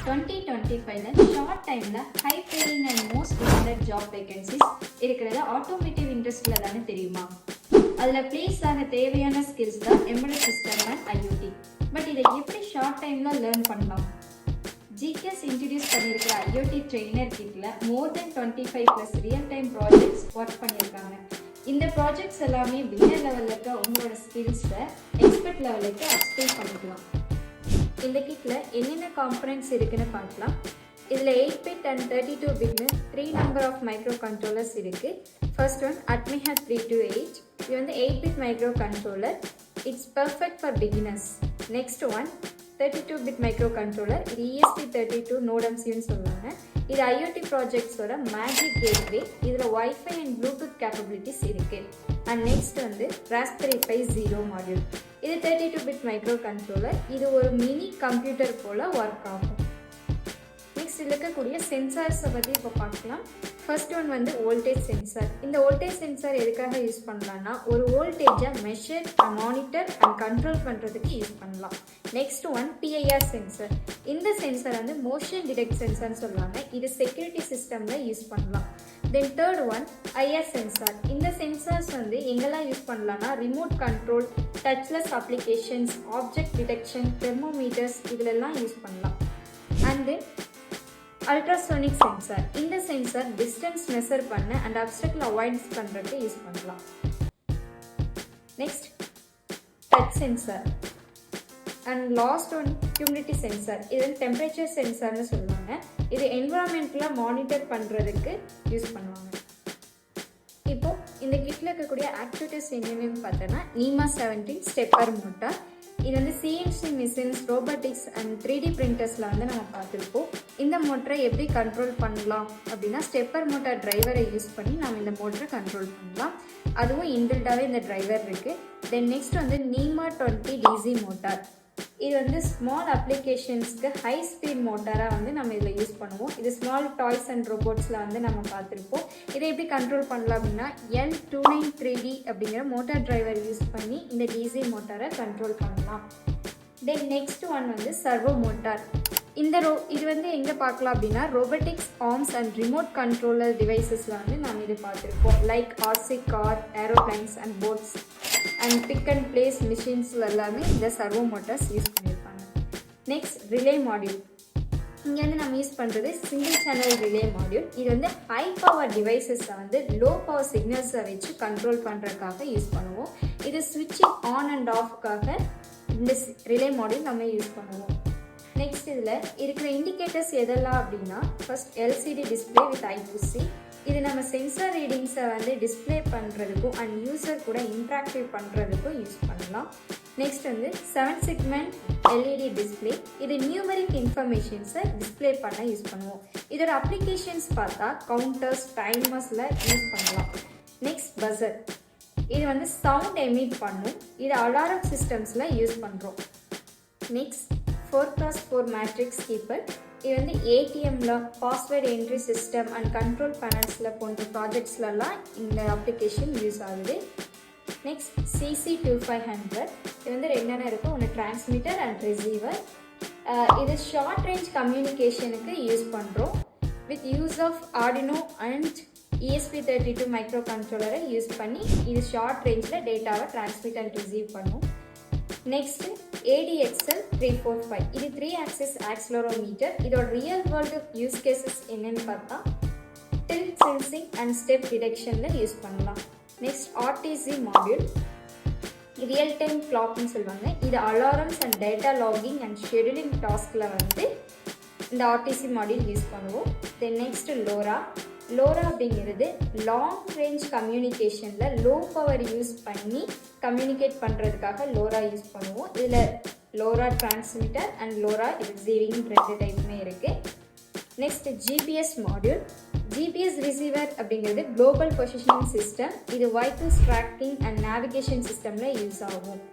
2025 short டைமில் high paying and most demanded job vacancies இருக்கிறது automotive இண்டஸ்ட்ரியில் தானே தெரியுமா? அதில் ப்ளேஸ் ஆக தேவையான ஸ்கில்ஸ் தான் embedded system and IoT. But இதை எப்படி ஷார்ட் டைமில் லேர்ன் பண்ணலாம்? Zeekers இன்ட்ரடியூஸ் பண்ணியிருக்கிற ஐஓடி ட்ரெயினர் கிட்டில் மோர் தென் 25+ ரியல் டைம் ப்ராஜெக்ட்ஸ் ஒர்க் பண்ணியிருக்காங்க. இந்த ப்ராஜெக்ட்ஸ் எல்லாமே பிகினர் லெவலுக்கு உங்களோட ஸ்கில்ஸை எக்ஸ்பர்ட் லெவலுக்கு அப்ஸ்கில் பண்ணிக்கலாம். இந்த கிட்டில் என்னென்ன காம்பனன்ட்ஸ் இருக்குன்னு பார்க்கலாம். இதில் 8-bit அண்ட் 32-bitனு 3 நம்பர் ஆஃப் மைக்ரோ கண்ட்ரோலர்ஸ் இருக்குது. First one Atmega 328. இது வந்து 8-bit microcontroller. It's perfect for beginners. Next one 32-bit microcontroller. இது ESP32 நோடம்ஸ்னு சொல்லுவாங்க. இது ஐஓடி ப்ராஜெக்ட்ஸோட மேஜிக் கேட்வே. இதில் வைஃபை அண்ட் ப்ளூடூத் கேப்பபிலிட்டிஸ் இருக்குது. அண்ட் நெக்ஸ்ட் வந்து Raspberry Pi Zero மாடியூல். இது 32-bit மைக்ரோ கண்ட்ரோலர். இது ஒரு மினி கம்ப்யூட்டர் போல் ஒர்க் ஆகும். நெக்ஸ்ட் இருக்கக்கூடிய சென்சார்ஸை பற்றி இப்போ பார்க்கலாம். ஃபர்ஸ்ட் ஒன் வந்து வோல்டேஜ் சென்சார். இந்த வோல்டேஜ் சென்சார் எதுக்காக யூஸ் பண்ணலான்னா ஒரு வோல்டேஜை மெஷர், மானிட்டர் அண்ட் கண்ட்ரோல் பண்ணுறதுக்கு யூஸ் பண்ணலாம். Next one PIR sensor. இந்த சென்சார் வந்து மோஷன் டிடெக்ட் சென்சார்னு சொல்லுவாங்க. இது செக்யூரிட்டி சிஸ்டமில் யூஸ் பண்ணலாம். Then third one IR sensor. இந்த சென்சார்ஸ் வந்து எங்கெல்லாம் யூஸ் பண்ணலான்னா remote control, touchless applications, object detection, thermometers இதிலெல்லாம் யூஸ் பண்ணலாம். And then ultrasonic sensor. இந்த சென்சார் டிஸ்டன்ஸ் மெஷர் பண்ண அண்ட் அப்ஸ்டக்கிள் அவாய்ட் பண்ணுறதுக்கு யூஸ் பண்ணலாம். Next touch sensor. And last one humidity sensor. இது டெம்பரேச்சர் சென்சார்னு சொல்லுவாங்க. இது என்விரான்மெண்ட்டில் மானிட்டர் பண்ணுறதுக்கு யூஸ் பண்ணுவாங்க. இப்போது இந்த கிட்டில் இருக்கக்கூடிய ஆக்டிவிட்டிஸ் என்னென்னு பார்த்தோன்னா NEMA 17 ஸ்டெப்பர் மோட்டார். இது வந்து CNC machines, robotics and 3D பிரிண்டர்ஸில் வந்து நம்ம பார்த்துருப்போம். இந்த மோட்டரை எப்படி கண்ட்ரோல் பண்ணலாம் அப்படின்னா ஸ்டெப்பர் மோட்டார் டிரைவரை யூஸ் பண்ணி நம்ம இந்த மோட்டரை கண்ட்ரோல் பண்ணலாம். அதுவும் இன்பில்டாகவே இந்த டிரைவர் இருக்குது. தென் நெக்ஸ்ட் வந்து NEMA 20 DC மோட்டார். இது வந்து ஸ்மால் அப்ளிகேஷன்ஸ்க்கு ஹை ஸ்பீட் மோட்டாராக வந்து நம்ம இதில் யூஸ் பண்ணுவோம். இது ஸ்மால் டாய்ஸ் அண்ட் ரோபோட்ஸில் வந்து நம்ம பார்த்துருப்போம். இதை எப்படி கண்ட்ரோல் பண்ணலாம் அப்படின்னா L293D அப்படிங்கிற மோட்டார் டிரைவர் யூஸ் பண்ணி இந்த DC மோட்டாரை கண்ட்ரோல் பண்ணலாம். தென் நெக்ஸ்ட் ஒன் வந்து சர்வோ மோட்டார். இது வந்து எங்கே பார்க்கலாம் அப்படின்னா robotics, arms and remote controller டிவைசஸில் வந்து நம்ம இது பார்த்துருப்போம். Like RC car, aeroplanes and boats and pick and place மிஷின்ஸில் எல்லாமே இந்த சர்வோ மோட்டார்ஸ் யூஸ் பண்ணியிருப்பாங்க. Next relay module. இங்கே வந்து நம்ம யூஸ் பண்ணுறது சிங்கிள் சேனல் ரிலே மாடியூல். இது வந்து ஹை பவர் டிவைசஸை வந்து லோ பவர் சிக்னல்ஸை வச்சு கண்ட்ரோல் பண்ணுறதுக்காக யூஸ் பண்ணுவோம். இது ஸ்விட்சிங் ஆன் அண்ட் ஆஃப்காக இந்த ரிலே மாடியூல் நம்ம யூஸ் பண்ணுவோம். நெக்ஸ்ட் இதில் இருக்கிற இண்டிகேட்டர்ஸ் எதெல்லாம் அப்படின்னா first LCD display with I2C. இது நம்ம சென்சார் ரீடிங்ஸை வந்து டிஸ்பிளே பண்ணுறதுக்கும் அண்ட் யூசர் கூட இன்ட்ராக்டிவ் பண்ணுறதுக்கும் யூஸ் பண்ணலாம். நெக்ஸ்ட் வந்து 7 செக்மெண்ட் LED டிஸ்பிளே. இது நியூமரிக் இன்ஃபர்மேஷன்ஸை டிஸ்பிளே பண்ண யூஸ் பண்ணுவோம். இதோட அப்ளிகேஷன்ஸ் பார்த்தா கவுண்டர்ஸ், டைமர்ஸில் யூஸ் பண்ணலாம். Next buzzer. இது வந்து சவுண்ட் எமிட் பண்ணும். இது அலாரம் சிஸ்டம்ஸில் யூஸ் பண்ணுறோம். Next 4x4 matrix keypad. இது வந்து ATMல password entry system and control பேனல்ஸில் போன்ற ப்ராஜெக்ட்ஸ்லலாம் இந்த அப்ளிகேஷன் யூஸ் ஆகுது. Next CC2500. இது வந்து என்னென்ன இருக்கும், ஒன்று டிரான்ஸ்மிட்டர் அண்ட் ரிசீவர். இது ஷார்ட் ரேஞ்ச் கம்யூனிகேஷனுக்கு யூஸ் பண்ணுறோம். With use of Arduino and ESP32 micro கண்ட்ரோலரை யூஸ் பண்ணி இது ஷார்ட் ரேஞ்சில் டேட்டாவை டிரான்ஸ்மிட் அண்ட் ரிசீவ் பண்ணும். Next ADXL 345. இது 3 axis ஆக்சிலரோமீட்டர். இதோட ரியல் வேர்ல்டு யூஸ் கேசஸ் என்னன்னு பார்த்தா டில்ட் சென்சிங் அண்ட் ஸ்டெப் டிடெக்ஷனில் யூஸ் பண்ணலாம். Next RTC module. Real time கிளாக்னு சொல்லுவாங்க. இது alarms and data logging and scheduling டாஸ்கில் வந்து இந்த RTC மாடியூல் யூஸ் பண்ணுவோம். தென் நெக்ஸ்ட் LoRa அப்படிங்கிறது லாங் ரேஞ்ச் கம்யூனிகேஷனில் லோ பவர் யூஸ் பண்ணி கம்யூனிகேட் பண்ணுறதுக்காக LoRa யூஸ் பண்ணுவோம். இதில் LoRa transmitter and LoRa receiving 2 டைப்புமே இருக்குது. Next GPS module. GPS receiver அப்படிங்கிறது குளோபல் பொசிஷனிங் சிஸ்டம். இது வைக்கிள்ஸ் ட்ராக்கிங் அண்ட் நேவிகேஷன் சிஸ்டமில் யூஸ் ஆகும்.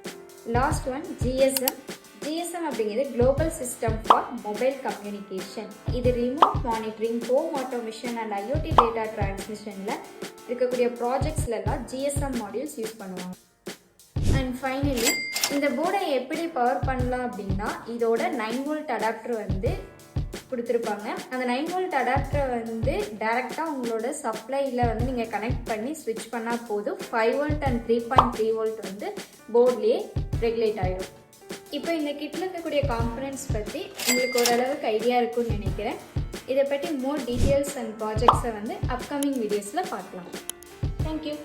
லாஸ்ட் ஒன் GSM அப்படிங்கிறது global system for mobile communication. இது remote monitoring, home automation and IoT data டிரான்ஸ்மிஷனில் இருக்கக்கூடிய ப்ராஜெக்ட்ஸ்லாம் GSM மாடியூல்ஸ் யூஸ் பண்ணுவாங்க. அண்ட் ஃபைனலி இந்த போர்டை எப்படி பவர் பண்ணலாம் அப்படின்னா இதோட 9 வோல்ட் அடாப்டர் வந்து கொடுத்துருப்பாங்க. அந்த 9 வோல்ட் அடாப்டரை வந்து டைரெக்டாக உங்களோட சப்ளையில் வந்து நீங்கள் கனெக்ட் பண்ணி ஸ்விட்ச் பண்ணால் போதும். 5 வோல்ட் அண்ட் 3.3 வோல்ட் வந்து போர்ட்லேயே ரெகுலேட் ஆகிடும். இப்போ இந்த கிட்டில் இருக்கக்கூடிய காம்பனன்ட்ஸ் பற்றி உங்களுக்கு ஓரளவுக்கு ஐடியா இருக்குன்னு நினைக்கிறேன். இதை பற்றி மோர் டீட்டெயில்ஸ் அண்ட் ப்ராஜெக்ட்ஸை வந்து அப்கமிங் வீடியோஸில் பார்க்கலாம். தேங்க்யூ.